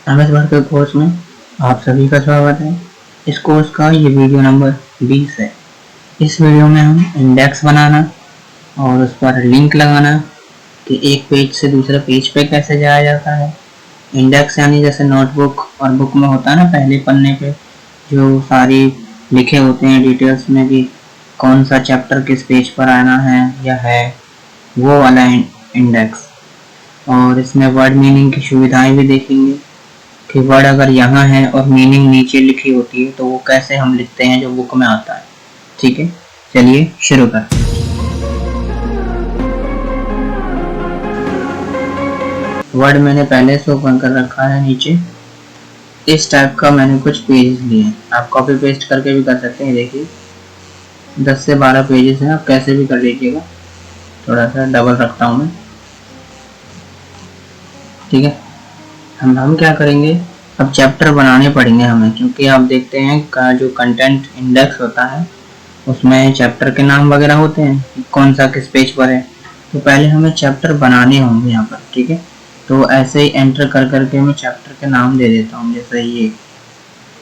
MS word के course में आप सभी का स्वागत है। इस कोर्स का ये वीडियो नंबर 20 है। इस वीडियो में हम इंडेक्स बनाना और उस पर लिंक लगाना कि एक पेज से दूसरे पेज पे कैसे जाया जाता है। इंडेक्स यानी जैसे नोटबुक और बुक में होता है ना, पहले पन्ने पे जो सारी लिखे होते हैं डिटेल्स में कि कौन सा चैप्टर किस पेज पर आना है या है, वो वाला इंडेक्स। और इसमें वर्ड मीनिंग की सुविधाएं भी देखेंगे कि वर्ड अगर यहाँ है और मीनिंग नीचे लिखी होती है तो वो कैसे हम लिखते हैं जो बुक में आता है। ठीक है, चलिए शुरू करते हैं। वर्ड मैंने पहले से ओपन कर रखा है। नीचे इस टाइप का मैंने कुछ पेजेस लिए हैं, आप कॉपी पेस्ट करके भी कर सकते हैं। देखिए 10 से 12 पेजेस हैं, आप कैसे भी कर लीजिएगा। थोड़ा सा डबल रखता हूँ मैं। ठीक है, हम क्या करेंगे, अब चैप्टर बनाने पड़ेंगे हमें, क्योंकि आप देखते हैं का जो कंटेंट इंडेक्स होता है उसमें चैप्टर के नाम वगैरह होते हैं, कौन सा किस पेज पर है। तो पहले हमें चैप्टर बनाने होंगे यहाँ पर। ठीक है, तो ऐसे ही एंटर कर करके मैं चैप्टर के नाम दे देता हूँ। जैसे ये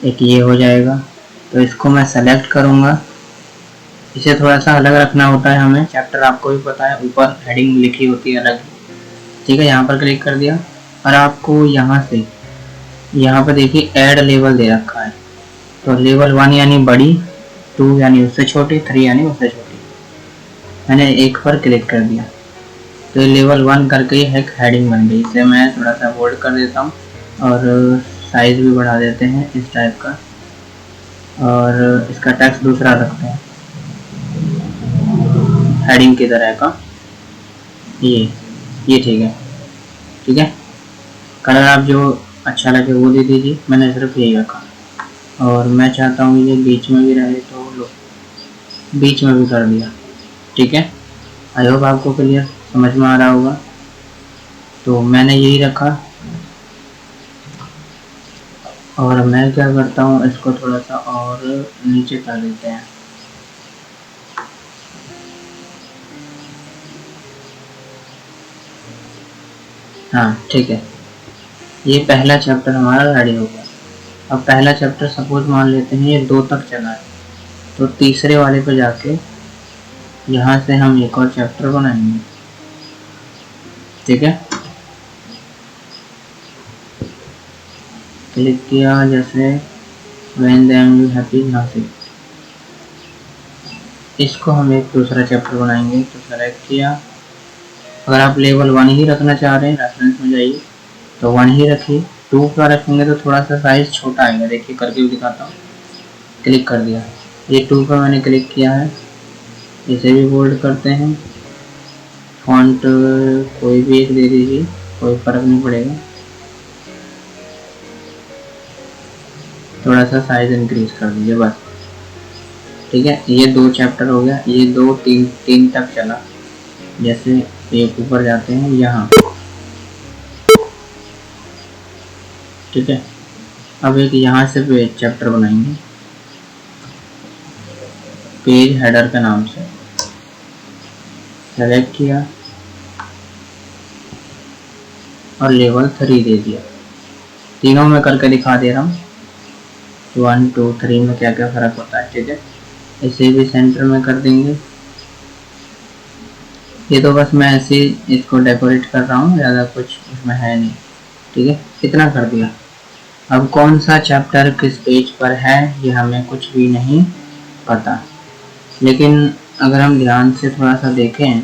एक ये हो जाएगा, तो इसको मैं सेलेक्ट करूँगा। इसे थोड़ा सा अलग रखना होता है हमें, चैप्टर आपको भी पता है ऊपर हेडिंग लिखी होती है अलग। ठीक है, यहाँ पर क्लिक कर दिया और आपको यहाँ से यहाँ पर देखिए ऐड लेवल दे रखा है। तो लेवल 1 यानी बड़ी, 2 यानी उससे छोटी, 3 यानी उससे छोटी। मैंने एक पर क्लिक कर दिया तो ये लेवल 1 करके एक हेडिंग बन गई। इसे मैं थोड़ा सा बोल्ड कर देता हूँ और साइज भी बढ़ा देते हैं इस टाइप का, और इसका टेक्स्ट दूसरा रखते हैं हेडिंग की तरह का। ये ठीक है। ठीक है, कलर आप जो अच्छा लगे वो दे दीजिए, मैंने सिर्फ यही रखा। और मैं चाहता हूँ ये बीच में भी रहे, तो लो बीच में भी कर दिया। ठीक है, आई होप आपको क्लियर समझ में आ रहा होगा। तो मैंने यही रखा और मैं क्या करता हूँ, इसको थोड़ा सा और नीचे कर देते हैं। हाँ ठीक है, ये पहला चैप्टर हमारा रेडी हो गया। अब पहला चैप्टर सपोज मान लेते हैं ये 2 तक चला है, तो तीसरे वाले पे जाके यहाँ से हम एक और चैप्टर बनाएंगे। ठीक है, क्लिक किया, जैसे when the am you happy, यहाँ से इसको हम एक दूसरा चैप्टर बनाएंगे। तो सेलेक्ट किया, अगर आप लेवल 1 ही रखना चाह रहे हैं, रेफरेंस में जाइए तो 1 ही रखिए। 2 का रखेंगे तो थोड़ा सा साइज छोटा आएगा। देखिए करके भी दिखाता हूँ। क्लिक कर दिया, ये 2 पर मैंने क्लिक किया है। इसे भी बोल्ड करते हैं, फॉन्ट कोई भी एक दे दीजिए, कोई फर्क नहीं पड़ेगा। थोड़ा सा साइज इंक्रीज कर दीजिए बस। ठीक है, ये 2 चैप्टर हो गया। ये 2 3 तक चला। जैसे एक ऊपर जाते हैं यहाँ। ठीक है, अब एक यहाँ से पेज चैप्टर बनाएंगे पेज हेडर के नाम से। सेलेक्ट किया और लेवल 3 दे दिया। तीनों में करके दिखा दे रहा हूँ 1 2 3 में क्या क्या फर्क होता है। ठीक है, इसे भी सेंटर में कर देंगे। ये तो बस मैं ऐसे इसको डेकोरेट कर रहा हूँ, ज़्यादा कुछ उसमें है नहीं। ठीक है, इतना कर दिया। अब कौन सा चैप्टर किस पेज पर है ये हमें कुछ भी नहीं पता, लेकिन अगर हम ध्यान से थोड़ा सा देखें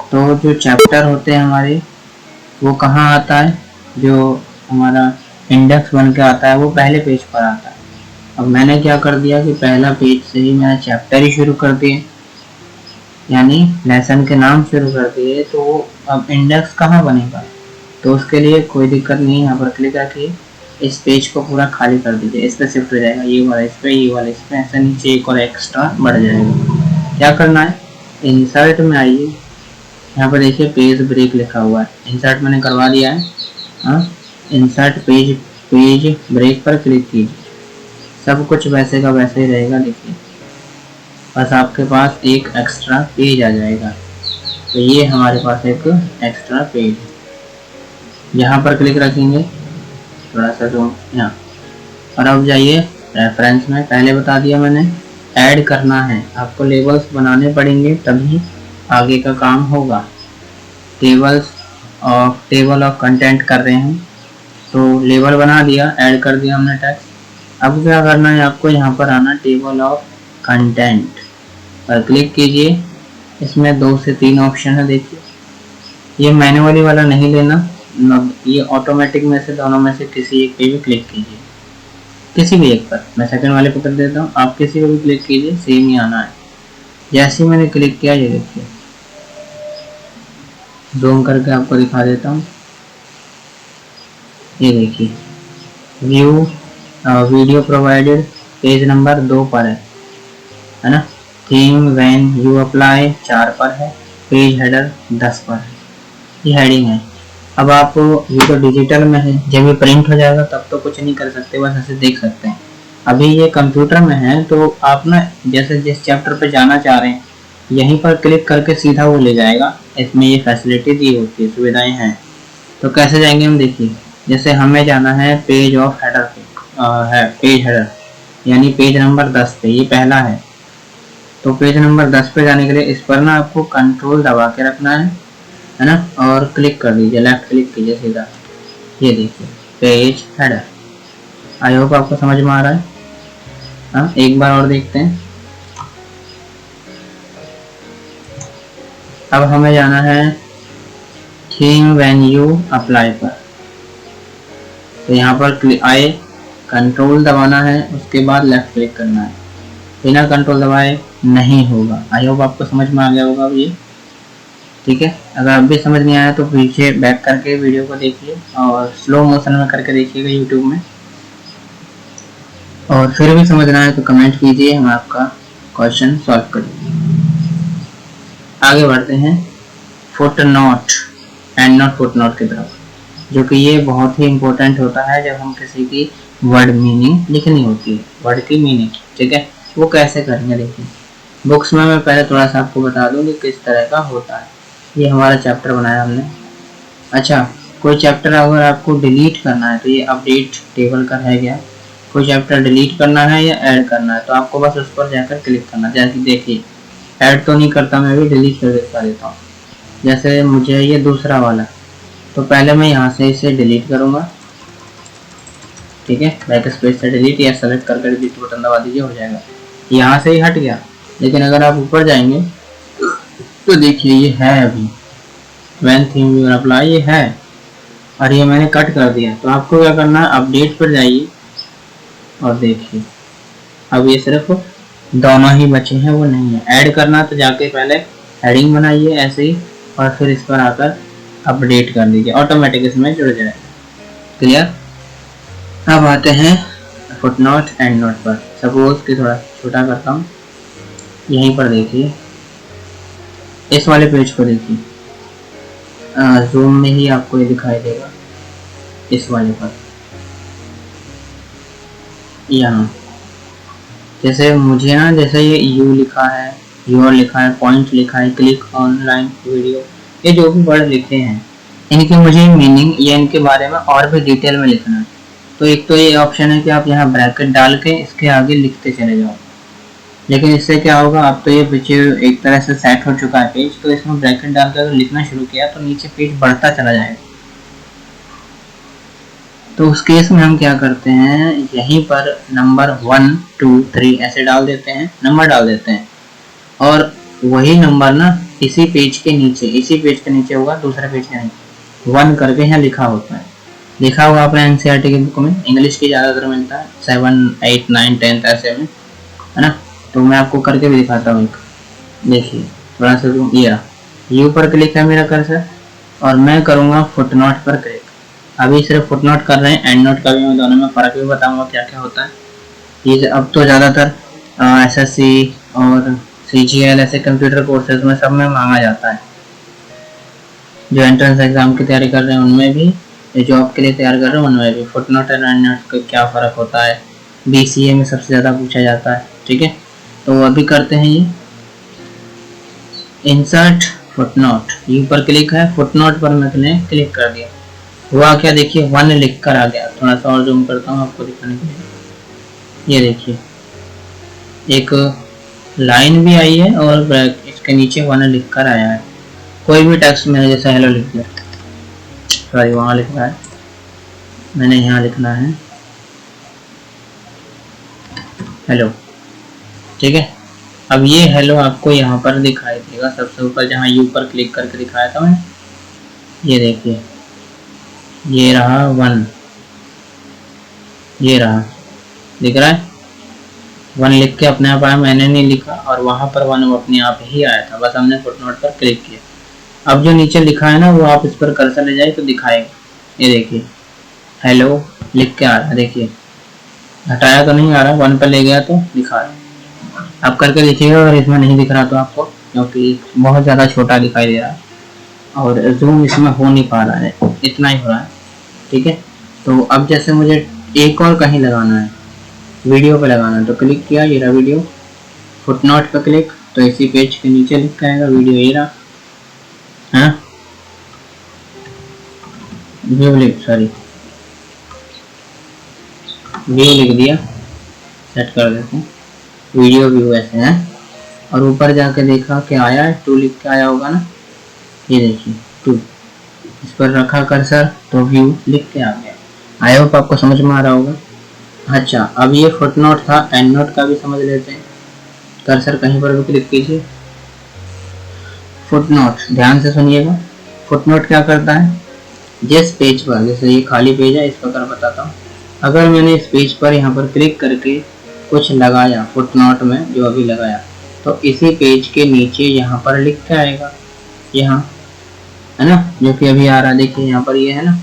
तो जो चैप्टर होते हैं हमारे वो कहाँ आता है, जो हमारा इंडेक्स बन के आता है वो पहले पेज पर आता है। अब मैंने क्या कर दिया कि पहला पेज से ही मैंने चैप्टर ही शुरू कर दिए, यानी लेसन के नाम शुरू कर दिए। तो अब इंडेक्स कहाँ बनेगा, तो उसके लिए कोई दिक्कत नहीं है। यहाँ पर क्लिक रखिए, इस पेज को पूरा खाली कर दीजिए, इस पर शिफ्ट हो जाएगा, ये वाला इस पर, ये वाला इस पर, ऐसे नीचे एक और एक्स्ट्रा बढ़ जाएगा। क्या करना है, इंसर्ट में आइए, यहाँ पर देखिए पेज ब्रेक लिखा हुआ है, इंसर्ट मैंने करवा दिया है। हाँ, इंसर्ट पेज ब्रेक पर क्लिक कीजिए, सब कुछ वैसे का वैसे ही रहेगा। देखिए बस आपके पास एक एक्स्ट्रा पेज आ जाएगा। तो ये हमारे पास एक एक्स्ट्रा पेज है। यहाँ पर क्लिक रखेंगे थोड़ा सा जूम यहाँ। और अब जाइए रेफरेंस में, पहले बता दिया मैंने ऐड करना है, आपको लेबल्स बनाने पड़ेंगे तभी आगे का काम होगा। टेबल ऑफ कंटेंट कर रहे हैं तो लेबल बना दिया, ऐड कर दिया हमने टेक्स्ट। अब क्या करना है आपको, यहाँ पर आना टेबल ऑफ कंटेंट पर क्लिक कीजिए। इसमें 2 से 3 ऑप्शन है, देखिए ये मैन्युअली वाला नहीं लेना, ये ऑटोमेटिक में से दोनों में से किसी एक पे भी क्लिक कीजिए, किसी भी एक पर। मैं सेकंड वाले पर कर देता हूँ, आप किसी पर भी क्लिक कीजिए, सेम ही आना है। जैसे ही मैंने क्लिक किया ये देखिए, जूम करके आपको दिखा देता हूँ, ये देखिए view video provided page number 2 पर है ना। थीम व्हेन यू अप्लाई 4 पर है, पेज हेडर 10 पर है, ये हेडिंग है। अब आप ये तो डिजिटल में है, जब ये प्रिंट हो जाएगा तब तो कुछ नहीं कर सकते, बस ऐसे देख सकते हैं। अभी ये कंप्यूटर में है तो आप ना जैसे जिस चैप्टर पे जाना चाह रहे हैं यहीं पर क्लिक करके सीधा वो ले जाएगा। इसमें ये फैसिलिटी दी होती है, सुविधाएं हैं। तो कैसे जाएंगे हम, देखिए जैसे हमें जाना है पेज ऑफ हेडर पे, है पेज हेडर यानी पेज नंबर 10 पे, ये पहला है। तो पेज नंबर 10 पे जाने के लिए इस पर ना आपको कंट्रोल दबा के रखना है ना, और क्लिक कर दीजिए, लेफ्ट क्लिक कीजिए सीधा, ये देखिए पेज हेडर। आई होप आपको समझ में आ रहा है। हाँ, एक बार और देखते हैं। अब हमें जाना है थीम व्हेन यू अप्लाई पर, तो यहाँ पर आए कंट्रोल दबाना है, उसके बाद लेफ्ट क्लिक करना है। बिना कंट्रोल दबाए नहीं होगा। आई होप आपको समझ में आ गया होगा ये, ठीक है। अगर अब भी समझ नहीं आया तो पीछे बैक करके वीडियो को देखिए और स्लो मोशन में करके देखिएगा यूट्यूब में, और फिर भी समझना है तो कमेंट कीजिए, हम आपका क्वेश्चन सॉल्व करेंगे। आगे बढ़ते हैं foot note and not foot note की तरफ, जो कि ये बहुत ही इम्पोर्टेंट होता है जब हम किसी की वर्ड मीनिंग लिखनी होती है, वर्ड की मीनिंग, ठीक है। वो कैसे करेंगे देखिए, बुक्स में मैं पहले थोड़ा सा आपको बता दूं कि किस तरह का होता है। ये हमारा चैप्टर बनाया हमने। अच्छा, कोई चैप्टर अगर आपको डिलीट करना है तो ये अपडेट टेबल का रह गया। कोई चैप्टर डिलीट करना है या ऐड करना है तो आपको बस उस पर जाकर क्लिक करना। जैसे देखिए ऐड तो नहीं करता मैं भी, डिलीट कर देता हूँ। जैसे मुझे ये दूसरा वाला, तो पहले मैं यहाँ से इसे डिलीट करूँगा, ठीक है। बैक स्पेस से डिलीट या सेलेक्ट करके डिलीट बटन दबा दीजिए, हो जाएगा। यहाँ से ही हट गया, लेकिन अगर आप ऊपर जाएंगे तो देखिए ये है अभी व्हेन थीम यू अप्लाई, ये है, और ये मैंने कट कर दिया। तो आपको क्या करना है, अपडेट पर जाइए और देखिए अब ये सिर्फ दोनों ही बचे हैं, वो नहीं है। ऐड करना तो जाके पहले हेडिंग बनाइए ऐसे ही, और फिर इस पर आकर अपडेट कर दीजिए, ऑटोमेटिक इसमें जुड़ जाएगा। क्लियर। अब आते हैं फुटनोट एंड नोट पर। सपोज कि थोड़ा छोटा करता हूँ, यहीं पर देखिए इस वाले पेज को देखिए, जूम में ही आपको ये दिखाई देगा, इस वाले पर यहाँ। जैसे मुझे ना, जैसे ये यू लिखा है, योर लिखा है, पॉइंट लिखा है, क्लिक ऑनलाइन वीडियो, ये जो भी वर्ड लिखे हैं इनकी मुझे मीनिंग या इनके बारे में और भी डिटेल में लिखना है। तो एक तो ये ऑप्शन है कि आप यहाँ ब्रैकेट डाल के इसके आगे लिखते चले जाओ, लेकिन इससे क्या होगा, अब तो ये पीछे एक तरह से सेट हो चुका है पेज, तो इसमें ब्रैकेट डालकर अगर लिखना शुरू किया तो नीचे पेज बढ़ता चला जाएगा। तो उस केस में हम क्या करते हैं, यहीं पर नंबर 1 2 3 ऐसे डाल देते हैं, नंबर डाल देते हैं, और वही नंबर ना इसी पेज के नीचे होगा, दूसरे पेज के नहीं, 1 करके यहाँ लिखा होता है। लिखा हुआ आपने एनसीईआरटी की बुक में, इंग्लिश की ज़्यादातर मिलता है 7 8 9 10 ऐसे में, है ना। तो मैं आपको करके भी दिखाता हूँ एक, देखिए थोड़ा सा ये यू पर क्लिक है मेरा कर्सर, और मैं करूँगा फुटनोट पर क्लिक। अभी सिर्फ फुटनोट कर रहे हैं, एंड नोट का भी मैं दोनों में फ़र्क भी बताऊँगा क्या क्या होता है। ये अब तो ज़्यादातर एसएससी और सीजीएल ऐसे कंप्यूटर कोर्सेज में सब में मांगा जाता है। जो एंट्रेंस एग्जाम की तैयारी कर रहे हैं उनमें भी, जॉब के लिए तैयार कर रहे हैं उनमें भी, फुटनोट और एंड नोट का क्या फ़र्क होता है, बीसीए में सबसे ज़्यादा पूछा जाता है, ठीक है। तो अभी करते हैं ये इंसर्ट फुटनोट, यू पर क्लिक है, फुटनोट पर मैंने क्लिक कर दिया। हुआ क्या, देखिए 1 लिख कर आ गया। थोड़ा सा और जूम करता हूँ आपको दिखाने के लिए। ये देखिए एक लाइन भी आई है और इसके नीचे 1 लिख कर आया है। कोई भी टेक्स्ट मैंने जैसे हेलो लिख दिया, सॉरी वहाँ लिख रहा है, मैंने यहाँ लिखना है हेलो, ठीक है। अब ये हेलो आपको यहाँ पर दिखाई देगा सबसे ऊपर, जहाँ यू पर क्लिक करके दिखाया था मैंने। ये देखिए ये रहा 1, ये रहा, दिख रहा है 1 लिख के अपने आप आया, मैंने नहीं लिखा, और वहाँ पर 1 अपने आप ही आया था, बस हमने फुटनोट पर क्लिक किया। अब जो नीचे लिखा है ना वो आप इस पर कर्सर ले जाए तो दिखाएगा। ये देखिए हेलो लिख के आ रहा है, देखिए हटाया तो नहीं आ रहा, 1 पर ले गया तो दिखा रहा है। आप करके देखिएगा अगर इसमें नहीं दिख रहा तो आपको, क्योंकि बहुत ज़्यादा छोटा दिखाई दे रहा है और जूम इसमें हो नहीं पा रहा है, इतना ही हो रहा है, ठीक है। तो अब जैसे मुझे एक और कहीं लगाना है, वीडियो पे लगाना है, तो क्लिक किया, ये रहा वीडियो, फुटनोट पे क्लिक, तो इसी पेज के नीचे लिख आएगा वीडियो, ये रहा, हाँ व्यू लिख, सॉरी व्यू लिख दिया, सेट कर देते हैं वीडियो व्यू ऐसे है। और ऊपर जाके देखा क्या आया है, 2 लिख के आया होगा ना, ये देखिए 2, इस पर रखा कर्सर तो व्यू लिख के आ गया। आई होप आपको समझ में आ रहा होगा। अच्छा अब ये फुटनोट था, एंड नोट का भी समझ लेते हैं। कर्सर कहीं पर भी क्लिक कीजिए, फुटनोट ध्यान से सुनिएगा। फुटनोट क्या करता है, जिस पेज पर, जैसे ये खाली पेज है, इस प्रकार बताता हूँ, अगर मैंने इस पेज पर यहाँ पर क्लिक करके कुछ लगाया फुटनोट में जो अभी लगाया, तो इसी पेज के नीचे यहाँ पर लिख के आएगा, यहाँ है ना, जो कि अभी आ रहा है, देखिए यहाँ पर ये है ना,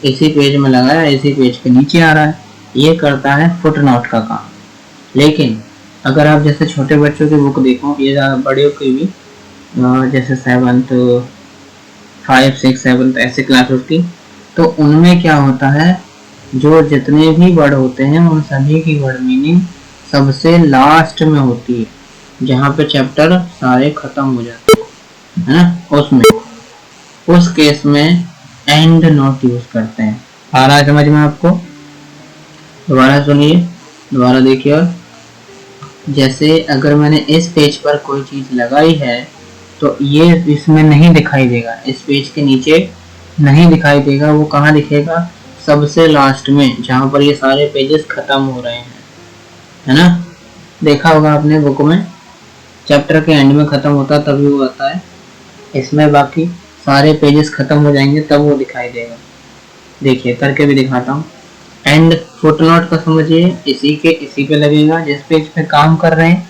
इसी पेज में लगाया, इसी पेज के नीचे आ रहा है। ये करता है फुटनोट का काम। लेकिन अगर आप जैसे छोटे बच्चों की बुक देखो, ये ज़्यादा बड़े की भी, जैसे 7th 5 6 7 ऐसे क्लासेस की, तो उनमें क्या होता है, जो जितने भी वर्ड होते हैं उन सभी की वर्ड मीनिंग सबसे लास्ट में होती है, जहाँ पे चैप्टर सारे खत्म हो जाते हैं, है ना, उसमें उस केस में एंड नोट यूज करते हैं। आ रहा है समझ में आपको? दोबारा सुनिए, दोबारा देखिए। और जैसे अगर मैंने इस पेज पर कोई चीज लगाई है तो ये इसमें नहीं दिखाई देगा, इस पेज के नीचे नहीं दिखाई देगा, वो कहाँ दिखेगा, सबसे लास्ट में, जहाँ पर ये सारे पेजेस खत्म हो रहे हैं, है ना। देखा होगा आपने बुक में, चैप्टर के एंड में खत्म होता तभी वो आता है, इसमें बाकी सारे पेजेस खत्म हो जाएंगे तब वो दिखाई देगा। देखिए करके भी दिखाता हूँ। एंड फुटनोट का समझिए, इसी पे लगेगा, जिस पेज पे काम कर रहे हैं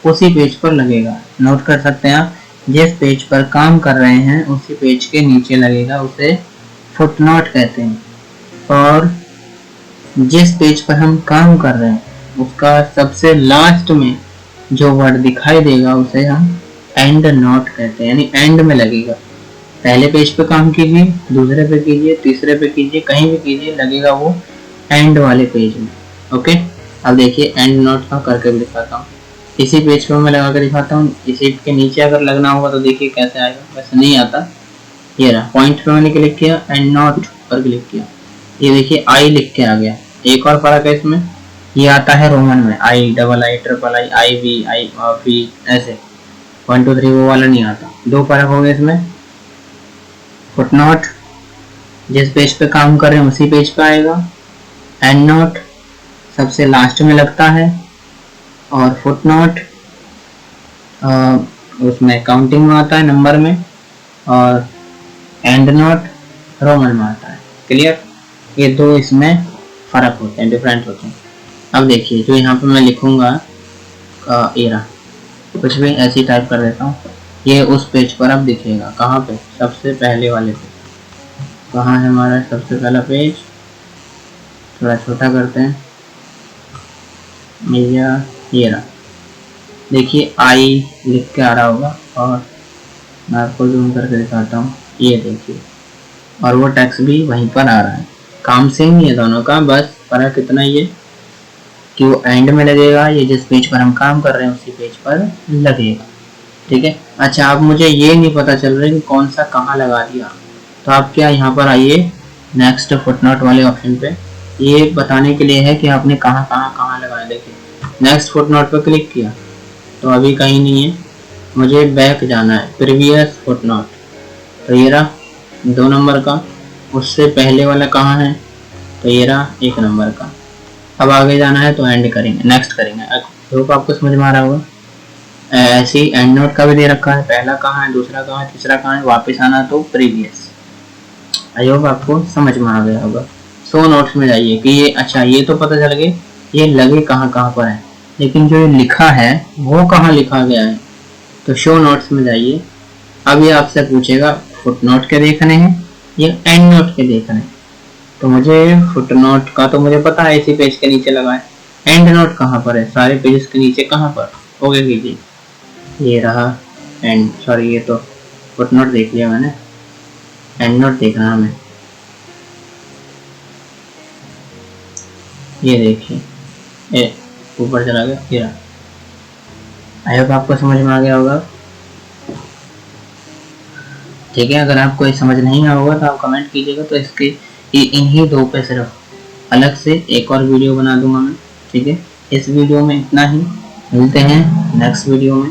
उसी पेज पर लगेगा। नोट कर सकते हैं आप, जिस पेज पर काम कर रहे हैं उसी पेज के नीचे लगेगा, उसे फुटनोट कहते हैं। और जिस पेज पर हम काम कर रहे हैं उसका सबसे लास्ट में जो वर्ड दिखाई देगा उसे हम एंड नोट कहते हैं, यानी एंड में लगेगा। पहले पेज पे काम कीजिए, दूसरे पे कीजिए, तीसरे पे कीजिए, कहीं भी कीजिए, लगेगा वो एंड वाले पेज में। ओके, अब देखिए एंड नोट का करके भी दिखाता हूँ। इसी पेज पे मैं लगा के दिखाता हूँ, इसी के नीचे अगर लगना होगा तो देखिए कैसे आएगा, वैसे नहीं आता। ये रहा, पॉइंट पे मैंने क्लिक किया, एंड नोट पर क्लिक किया, ये देखिए आई लिख के आ गया। एक और फर्क है इसमें, ये आता है रोमन में, I double I triple I, I V ऐसे 1 2 3 वो वाला नहीं आता। 2 फर्क हो गए इसमें। फुटनोट जिस पेज पे काम कर रहे हैं उसी पेज पे आएगा, एंड नोट सबसे लास्ट में लगता है, और फुटनोट उसमें काउंटिंग में आता है नंबर में, और एंड नोट रोमन में आता है। क्लियर? ये 2 इसमें फर्क होते हैं, डिफरेंट होते हैं। अब देखिए जो यहाँ पे मैं लिखूंगा, एरा कुछ भी ऐसी टाइप कर देता हूँ, ये उस पेज पर अब दिखेगा। कहाँ पे? सबसे पहले वाले पे। कहाँ है हमारा सबसे पहला पेज? थोड़ा छोटा करते हैं, ये रहा, देखिए आई लिख के आ रहा होगा, और मैं आपको जूम करके दिखाता हूँ, ये देखिए, और वो टेक्स्ट भी वहीं पर आ रहा है। काम सेम ही है दोनों का, बस फर्क इतना ही है कि वो एंड में लगेगा, ये जिस पेज पर हम काम कर रहे हैं उसी पेज पर लगेगा। ठीक है। अच्छा अब मुझे ये नहीं पता चल रहा है कि कौन सा कहाँ लगा दिया, तो आप क्या यहाँ पर आइए, नेक्स्ट फुटनोट वाले ऑप्शन पे, ये बताने के लिए है कि आपने कहाँ लगाया। देखिए नेक्स्ट फुटनोट पे क्लिक किया तो अभी कहीं नहीं है, मुझे बैक जाना है, प्रीवियस फुटनोट, तो ये रहा 2 नंबर का, उससे पहले वाला कहाँ है, तो ये रहा 1 नंबर का। अब आगे जाना है तो एंड करेंगे, नेक्स्ट करेंगे। आई होप आपको समझ में आ रहा होगा। ऐसे ही एंड नोट का भी दे रखा है, पहला कहाँ है, दूसरा कहाँ है, तीसरा कहाँ है, वापस आना तो प्रीवियस। आई होप आपको समझ में आ गया होगा। शो नोट्स में जाइए कि ये, अच्छा ये तो पता चल गया ये लगे कहाँ पर है, लेकिन जो ये लिखा है वो कहाँ लिखा गया है, तो शो नोट्स में जाइए। अब ये आपसे पूछेगा फुटनोट के देखने हैं या एंड नोट के देखने हैं, तो मुझे फुटनोट का तो मुझे पता है इसी पेज के नीचे लगा है, एंड नोट कहाँ पर है, सारे पेजेस के नीचे कहाँ पर, ओके कीजिए। ये रहा एंड, सॉरी ये तो फुटनोट देख लिया मैंने, एंड नोट देखना हमें। ये देखिए ऊपर चला गया, ये रहा। आई होप आपको समझ में आ गया होगा। ठीक है, अगर आपको ये समझ नहीं आया होगा तो आप कमेंट कीजिएगा, तो इसके इन्हीं 2 पे सिर्फ अलग से एक और वीडियो बना दूंगा मैं। ठीक है, इस वीडियो में इतना ही, मिलते हैं नेक्स्ट वीडियो में।